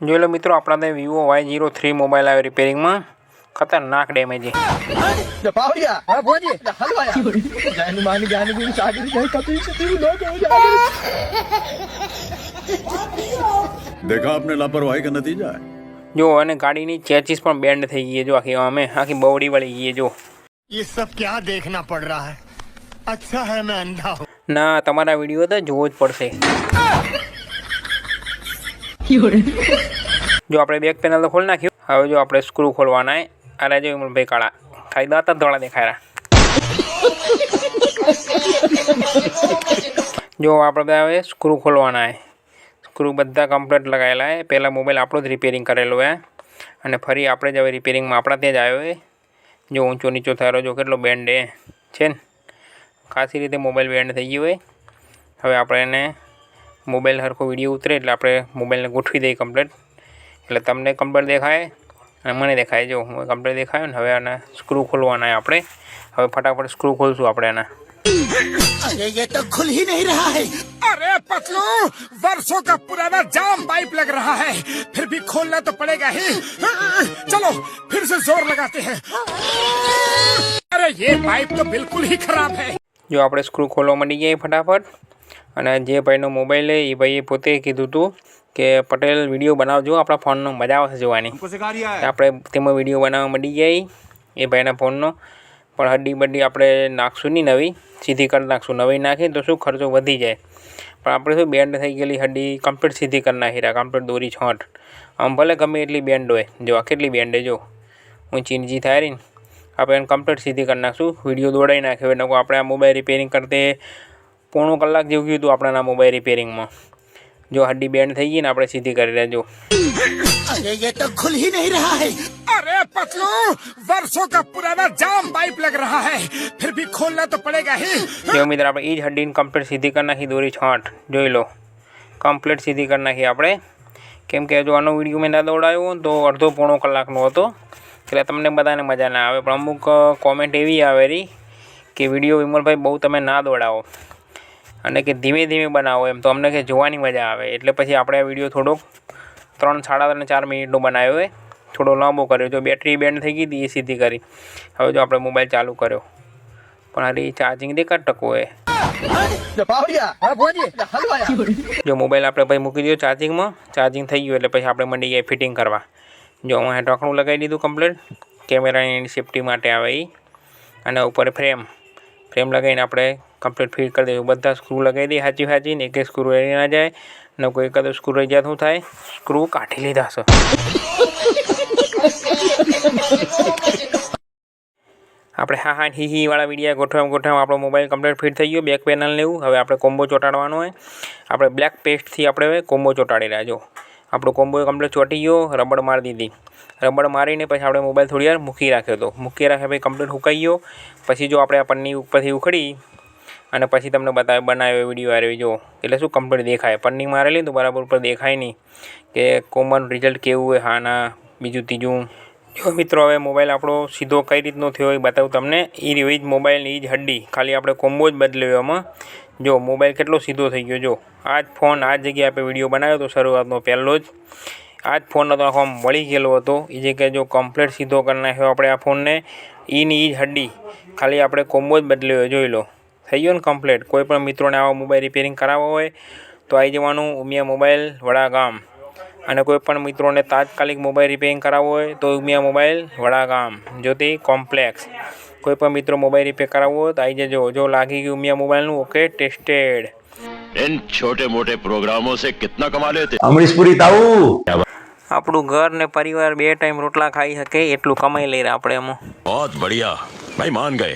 जो लो मित्रों अपना वीवो Y03 मोबाइल आयो रिपेरिंग में खतरनाक डैमेज है। देखा आपने लापरवाही का नतीजा है। जो अने गाड़ी नी चेचिस पण बेंड थई गई है। जो आखी हमें आखी बॉडी वળી गई है। जो ये सब क्या देखना पड़ रहा है। अच्छा है मैं अंधा हूँ ना तमारा वीडियो तो जोवो ज पड़शे। जो आपणे बैक पेनल तो खोल नाख्यो। हवे जो आपणे स्क्रू खोलवाना है। अरे जो भाई काळा खाई दांत ज धोळा देखाया। जो आपणे हवे स्क्रू खोलवाना है। स्क्रू बधा कम्प्लीट लगायेला है। पहला मोबाइल आपणो ज रिपेरिंग करेलो है अने फरी आपणे ज हवे रिपेरिंग में आपणा त्यां ज आव्यो है। जो ऊंचो नीचो थयो जो केटलो बेंड है खासी रीते मोबाइल बेंड थई गयो है। हवे आपणे एने मोबाइल हरखो विडियो उतरे एटले आपणे मोबाइल ने गोठवी दઈએ कम्प्लीट एटले तमने कम्प्लीट देखाय अने मने देखाय। जो कम्प्लीट देखायो ने हवे आने स्क्रू खोलवाना है आपणे। हवे फटाफट स्क्रू खोलशुं आपणे आना। अरे ये तो खुल ही नहीं रहा है। अरे पतलू वर्षों का पुराना जाम पाइप लग रहा है फिर भी खोलना तो पड़ेगा ही। चलो फिर से जोर लगाते हैं। अरे ये पाइप तो बिल्कुल ही खराब है। जो आपणे स्क्रू खोलवा मंडी गया फटाफट अने जे भाईनो मोबाइल है ए भाईए पोते कीधुं हतुं के पटेल विडियो बनावजो आपणा फोननो मजा आवशे जोवानी। आपणे तेमां विडियो बनाववा मंडी गया ए भाईना फोननो पण हड्डी बड्डी आपणे नाखशुं नहीं नवी सीधी कर नाखशुं। नवी नाखी तो शुं खर्चो वधी जाए पण आपणे शुं बेंड थई गेली हड्डी कम्प्लीट सीधी कर नाखी रह्या। कम्प्लीट दोरी छोट आम भले गमे एटली बेंड होय। जो आ केटली बेंड है जो ऊंची नीची थाय रही આપણે એને કમ્પ્લીટ સીધી કરી નાખશું। વિડીયો દોડાવી નાખ્યો એટલે આપણે આ મોબાઈલ રિપેરિંગ કરતે પોણો કલાક જેવું ગયું હતું આપણા મોબાઈલ રિપેરિંગમાં। જો હड्डी બેન્ડ થઈ ગઈ ને આપણે સીધી કરી રહ્યા। જો अरे ये तो खुल ही नहीं रहा है। अरे पतलू वर्षों का पुराना जाम पाइप लग रहा है फिर भी खोलना तो पड़ेगा ही। जो मित्र આપણે એ જ હड्डी કમ્પ્લીટ સીધી કરી નાખી દોરી છોટ જોઈ લો કમ્પ્લીટ સીધી કરી નાખી આપણે। કેમ કે જો આનો વિડીયો મેં ના દોડાયો તો અડધો પોણો કલાકનો હતો એટલે તમને બધાને મજા ના આવે। પણ અમુક કોમેન્ટ એવી આવે રહી કે વિડીયો વિમલભાઈ બહુ તમે ના દોડાવો અને કે ધીમે ધીમે બનાવો એમ તો અમને કે જોવાની મજા આવે। એટલે પછી આપણે આ વિડીયો થોડોક 3, સાડા 3, 4 મિનિટનો બનાવ્યો है। થોડો લાંબો કર્યો। જો બેટરી બેન્ડ થઈ ગઈ હતી એ સીધી કરી। હવે જો આપણે મોબાઈલ ચાલુ કર્યો પણ હરી ચાર્જિંગ દે 1% है। जो मोबाइल આપણે ભાઈ મૂકી દીધો ચાર્જિંગમાં ચાર્જિંગ થઈ ગયું એટલે પછી આપણે મંડી ગયા ફિટિંગ કરવા। जो अँ ढाँकणुं लगाई दीधुं कम्प्लीट केमेरानी सेफ्टी माटे आवे ई अने उपर फ्रेम लगाईने आपणे कम्प्लीट फिट करी दईशुं। बधा स्क्रू लगाई दઈએ हाची ने एक स्क्रू रही ना जाए ने कोई एकादो स्क्रू रही जाए शुं थाय स्क्रू काढी लीधा छे। આપણે હા ही वाला विडियो गोठवा आपणो मोबाइल कम्प्लीट फिट थई गयो। बेक पेनल ने एवुं। हवे आपणे कोम्बो ચોટાડવાનો है। आपणे ब्लेक पेस्ट थी आपणे कोम्बो ચોટાડી રહ્યા। जो આપણો કોમ્બો કમ્પ્લીટ ચોટી ગયો રબડ મારી દીધી। રબડ મારીને પછી આપણે મોબાઈલ થોડી વાર મૂકી રાખ્યો હતો। મૂકી રાખ્યા પછી કમ્પ્લીટ સુકાઈ ગયો। પછી જો આપણે આ પન્ની ઉપરથી ઉખડી અને પછી તમને બતાવ્યો બનાવ્યો વિડીયો આવ્યો। જો એટલે શું કમ્પ્લીટ દેખાય। પન્ની મારેલી તો બરાબર ઉપર દેખાય નહીં કે કોમન રિઝલ્ટ કેવું હોય। હા ના બીજું ત્રીજું। જો મિત્રો હવે મોબાઈલ આપણો સીધો કઈ રીતનો થયો એ બતાવું તમને। એ જ મોબાઈલની એ જ હड्डी ખાલી આપણે કોમ્બો જ બદલ્યો એમાં। जो मोबाइल केटलो सीधो थई गयो। जो आज फोन आ जगह पर विडियो बनाव्यो तो शुरुआतनो पहलो ज आज फोन तो आखो वળી गेलो हतो। ए जगह जो कम्प्लीट सीधो कर नाख्यो आपणे आ फोन ने ईनी ई हड्डी खाली आपणे कोम्बो ज बदल्यो। जोई लो थई गयो ने कम्प्लीट। कोईपण मित्रोने आवा मोबाइल रिपेरिंग कराववा होय तो आई जवानुं उमिया मोबाइल वड़ा गाम। अने कोईपण मित्रोने तात्कालिक मोबाइल रिपेरिंग कराववो होय तो उमिया मोबाइल वड़ा गाम ज्योति कॉम्प्लेक्स। कोईपण मित्रों मोबाइल रिपेर कराववो हो तो आई जजो। जो लागी गयुं उमिया मोबाइल नुं ओके टेस्टेड। इन छोटे मोटे प्रोग्रामों से कितना कमा लेते अमरीशपुरी ताऊ આપણું ઘર ને પરિવાર 2 ટાઈમ રોટલા ખાઈ શકે એટલું કમાઈ લઈ રહ્યા આપણે એમાં। बहुत बढ़िया भाई मान गए।